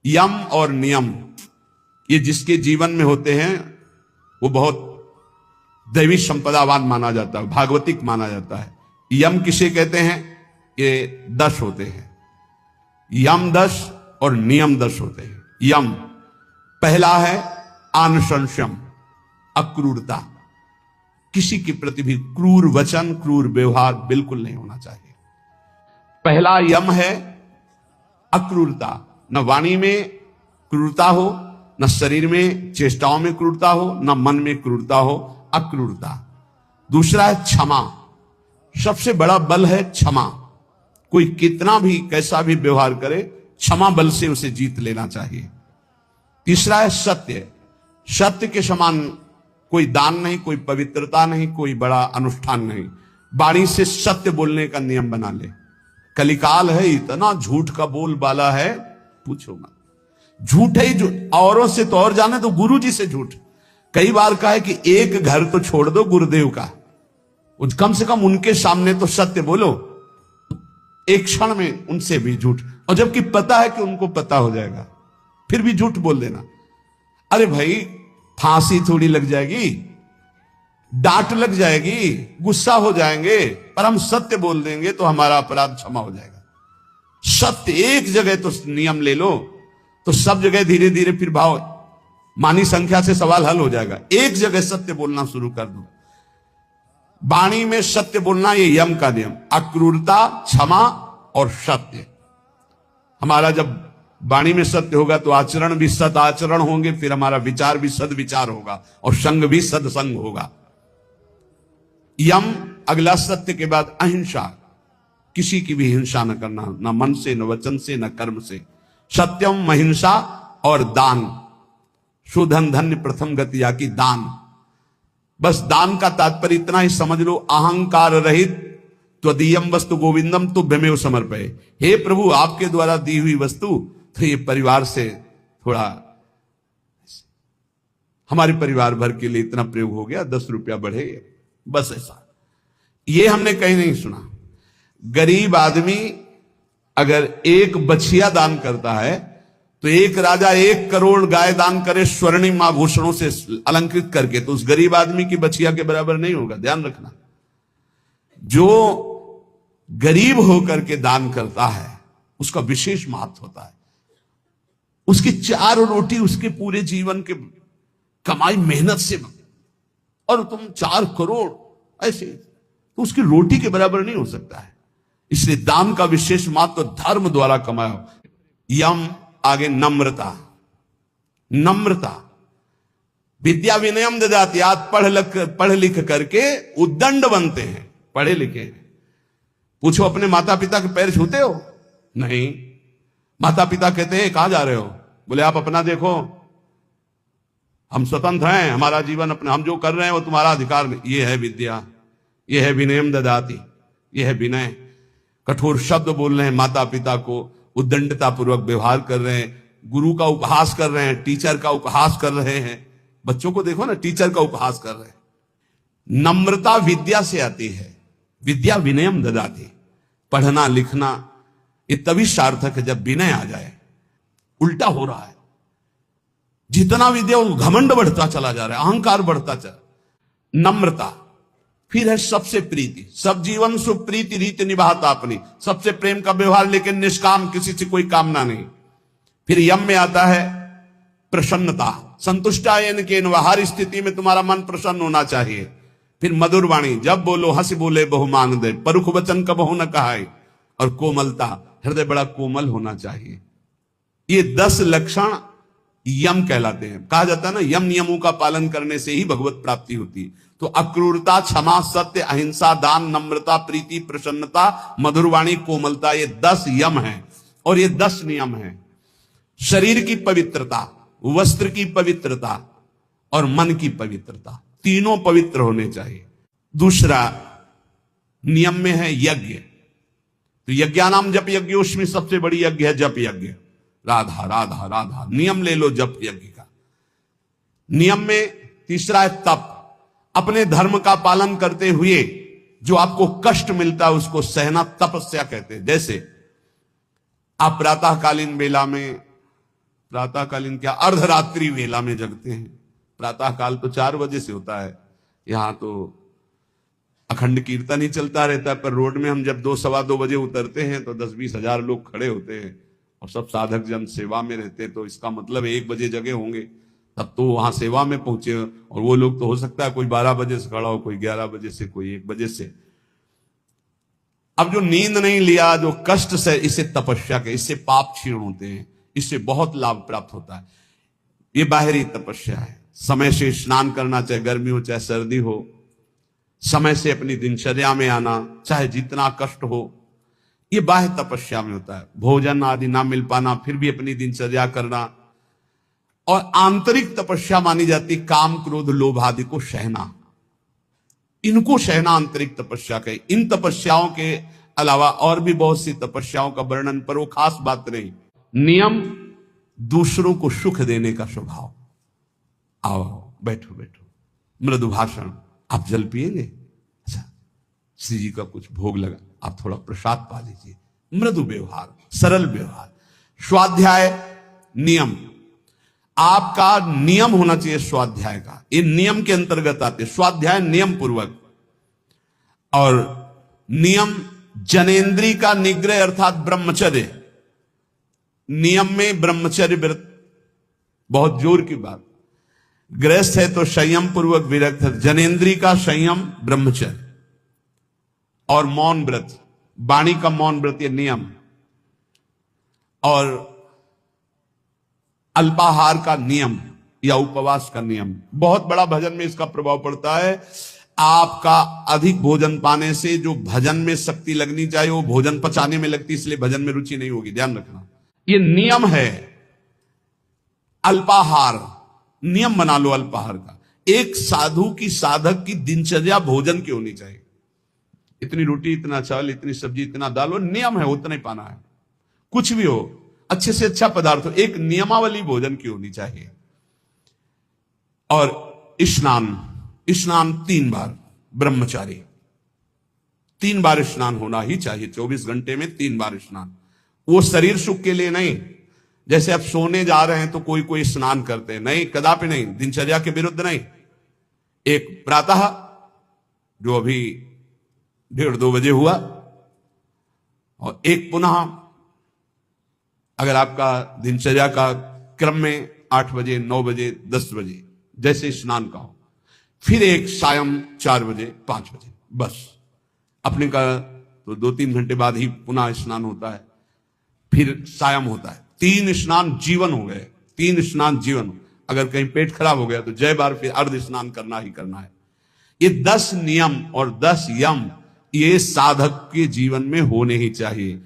यम और नियम ये जिसके जीवन में होते हैं वो बहुत दैवी संपदावान माना जाता है, भागवतिक माना जाता है। यम किसे कहते हैं? ये 10 होते हैं, यम 10 और नियम 10 होते हैं। यम पहला है आनुशंस्यम, अक्रूरता, किसी के प्रति भी क्रूर वचन क्रूर व्यवहार बिल्कुल नहीं होना चाहिए। पहला यम है अक्रूरता, न वाणी में क्रूरता हो, न शरीर में चेष्टाओं में क्रूरता हो, न मन में क्रूरता हो, अक्रूरता। दूसरा है क्षमा, सबसे बड़ा बल है क्षमा। कोई कितना भी कैसा भी व्यवहार करे, क्षमा बल से उसे जीत लेना चाहिए। तीसरा है सत्य, सत्य के समान कोई दान नहीं, कोई पवित्रता नहीं, कोई बड़ा अनुष्ठान नहीं। वाणी से सत्य बोलने का नियम बना ले। कलिकाल है, इतना झूठ का बोलबाला है पूछो मत। झूठ ही झूठ, औरों से तो और जाने तो गुरु जी से झूठ। कई बार कहा है कि एक घर तो छोड़ दो गुरुदेव का, कम से कम उनके सामने तो सत्य बोलो, एक क्षण में उनसे भी झूठ। और जबकि पता है कि उनको पता हो जाएगा फिर भी झूठ बोल देना। अरे भाई, फांसी थोड़ी लग जाएगी, डांट लग जाएगी, गुस्सा हो जाएंगे, पर हम सत्य बोल देंगे तो हमारा अपराध क्षमा हो जाएगा। सत्य एक जगह तो नियम ले लो तो सब जगह धीरे धीरे फिर भाव मानी संख्या से सवाल हल हो जाएगा। एक जगह सत्य बोलना शुरू कर दो। वाणी में सत्य बोलना ये यम का नियम, अक्रूरता, क्षमा और सत्य। हमारा जब वाणी में सत्य होगा तो आचरण भी सद आचरण होंगे, फिर हमारा विचार भी सद विचार होगा और संग भी सदसंग होगा। यम अगला सत्य के बाद अहिंसा, किसी की भी हिंसा न करना, न मन से, न वचन से, न कर्म से। सत्यम, अहिंसा और दान। सुधन धन्य प्रथम गतिया की दान। बस दान का तात्पर्य इतना ही समझ लो, अहंकार रहित त्वदीयम वस्तु गोविंदम तुभ्यमेव समर्पये। हे प्रभु, आपके द्वारा दी हुई वस्तु तो ये परिवार से थोड़ा, हमारे परिवार भर के लिए इतना प्रयोग हो गया, 10 रुपया बढ़े, बस ऐसा। ये हमने कहीं नहीं सुना। गरीब आदमी अगर एक बछिया दान करता है तो एक राजा 1 करोड़ गाय दान करे स्वर्णिम आभूषणों से अलंकृत करके, तो उस गरीब आदमी की बछिया के बराबर नहीं होगा। ध्यान रखना, जो गरीब होकर के दान करता है उसका विशेष महत्व होता है। उसकी 4 रोटी उसके पूरे जीवन के कमाई मेहनत से, और तुम 4 करोड़ ऐसे, तो उसकी रोटी के बराबर नहीं हो सकता है। इसलिए दान का विशेष महत्व धर्म द्वारा कमाओ। यम आगे नम्रता, नम्रता, विद्या विनयम ददाति। आज पढ़ लिख करके उद्दंड बनते हैं, पढ़े लिखे हैं। पूछो अपने माता पिता के पैर छूते हो? नहीं। माता पिता कहते हैं कहां जा रहे हो? बोले आप अपना देखो, हम स्वतंत्र हैं, हमारा जीवन अपना, हम जो कर रहे हैं वो तुम्हारा अधिकार में। ये है विद्या, ये है विनयम ददाति, ये है विनय। कठोर शब्द बोल रहे हैं माता पिता को, उद्दंडता पूर्वक व्यवहार कर रहे हैं, गुरु का उपहास कर रहे हैं, टीचर का उपहास कर रहे हैं। बच्चों को देखो ना, टीचर का उपहास कर रहे हैं। नम्रता विद्या से आती है, विद्या विनयम ददाति। पढ़ना लिखना ये तभी सार्थक है जब विनय आ जाए। उल्टा हो रहा है, जितना विद्या घमंड बढ़ता चला जा रहा है, अहंकार बढ़ता चला। नम्रता। फिर है सबसे प्रीति, सब जीवन सुप्रीति रीति निभाता अपनी, सबसे प्रेम का व्यवहार, लेकिन निष्काम, किसी से कोई कामना नहीं। फिर यम में आता है प्रसन्नता, संतुष्टायन के हर स्थिति में तुम्हारा मन प्रसन्न होना चाहिए। फिर मधुर वाणी, जब बोलो हंसी बोले बहु मांग दे, परुख वचन का बहु न कहाए। और कोमलता, हृदय बड़ा कोमल होना चाहिए। ये 10 लक्षण यम कहलाते हैं। कहा जाता है ना, यम नियमों का पालन करने से ही भगवत प्राप्ति होती है। तो अक्रूरता, क्षमा, सत्य, अहिंसा, दान, नम्रता, प्रीति, प्रसन्नता, मधुरवाणी, कोमलता, ये 10 यम हैं और ये 10 नियम हैं। शरीर की पवित्रता, वस्त्र की पवित्रता और मन की पवित्रता, तीनों पवित्र होने चाहिए। दूसरा नियम में है यज्ञ। तो यज्ञानाम जप यज्ञोस्मि, सबसे बड़ी यज्ञ है जप यज्ञ। राधा राधा राधा, नियम ले लो जप यज्ञ का। नियम में तीसरा है तप, अपने धर्म का पालन करते हुए जो आपको कष्ट मिलता है उसको सहना तपस्या कहते हैं। जैसे आप प्रातःकालीन बेला में प्रातःकालीन क्या, अर्धरात्रि वेला में जगते हैं। प्रातःकाल तो 4 बजे से होता है, यहां तो अखंड कीर्तन ही चलता रहता है। पर रोड में हम जब 2 सवा 2 बजे उतरते हैं तो 10-20 हजार लोग खड़े होते हैं और सब साधक जन सेवा में रहते हैं। तो इसका मतलब 1 बजे जगे होंगे, तब तो वहां सेवा में पहुंचे। और वो लोग तो हो सकता है कोई 12 बजे से खड़ा हो, कोई 11 बजे से, कोई 1 बजे से। अब जो नींद नहीं लिया, जो कष्ट से, इसे तपस्या के, इससे पाप क्षीण होते हैं, इससे बहुत लाभ प्राप्त होता है। ये बाहरी तपस्या है। समय से स्नान करना, चाहे गर्मी हो चाहे सर्दी हो, समय से अपनी दिनचर्या में आना, चाहे जितना कष्ट हो, ये बाह्य तपस्या में होता है। भोजन आदि ना मिल पाना, फिर भी अपनी दिनचर्या करना। और आंतरिक तपस्या मानी जाती काम, क्रोध, लोभ आदि को सहना, इनको सहना आंतरिक तपस्या कहे। इन तपस्याओं के अलावा और भी बहुत सी तपस्याओं का वर्णन, पर वो खास बात नहीं। नियम, दूसरों को सुख देने का स्वभाव। आओ बैठो बैठो, मृदु भाषण। आप जल पिएंगे? अच्छा, श्री जी का कुछ भोग लगा, आप थोड़ा प्रसाद पा लीजिए। मृदु व्यवहार, सरल व्यवहार। स्वाध्याय, नियम, आपका नियम होना चाहिए स्वाध्याय का। ये नियम के अंतर्गत आते। स्वाध्याय नियम पूर्वक। और नियम जनेन्द्री का निग्रह अर्थात ब्रह्मचर्य। नियम में ब्रह्मचर्य व्रत बहुत जोर की बात। गृहस्थ है तो संयम पूर्वक विरक्त है। जनेन्द्री का संयम ब्रह्मचर्य और मौन व्रत, वाणी का मौन व्रत, ये नियम। और अल्पाहार का नियम या उपवास का नियम। बहुत बड़ा भजन में इसका प्रभाव पड़ता है। आपका अधिक भोजन पाने से जो भजन में शक्ति लगनी चाहिए वो भोजन पचाने में लगती, इसलिए भजन में रुचि नहीं होगी, ध्यान रखना। ये नियम है। अल्पाहार नियम बना लो अल्पाहार का। एक साधु की, साधक की दिनचर्या भोजन की होनी चाहिए। इतनी रोटी, इतना चावल, इतनी सब्जी, इतना दाल, वो नियम है, उतना ही पाना है। कुछ भी हो, अच्छे से अच्छा पदार्थ हो, एक नियमावली भोजन की होनी चाहिए। और स्नान 3 बार, ब्रह्मचारी 3 बार स्नान होना ही चाहिए। 24 घंटे में 3 बार स्नान। वो शरीर सुख के लिए नहीं, जैसे अब सोने जा रहे हैं तो कोई स्नान करते हैं, नहीं, कदापि नहीं, दिनचर्या के विरुद्ध नहीं। एक प्रातः जो अभी 1:30-2 बजे हुआ, और एक पुनः अगर आपका दिनचर्या का क्रम में 8 बजे, 9 बजे, 10 बजे जैसे स्नान का हो, फिर एक सायं 4 बजे, 5 बजे, बस। अपने का तो 2-3 घंटे बाद ही पुनः स्नान होता है, फिर सायं होता है। 3 स्नान जीवन हो गए, 3 स्नान जीवन। अगर कहीं पेट खराब हो गया तो जय बार फिर अर्ध स्नान करना ही करना है। ये 10 नियम और 10 यम, ये साधक के जीवन में होने ही चाहिए।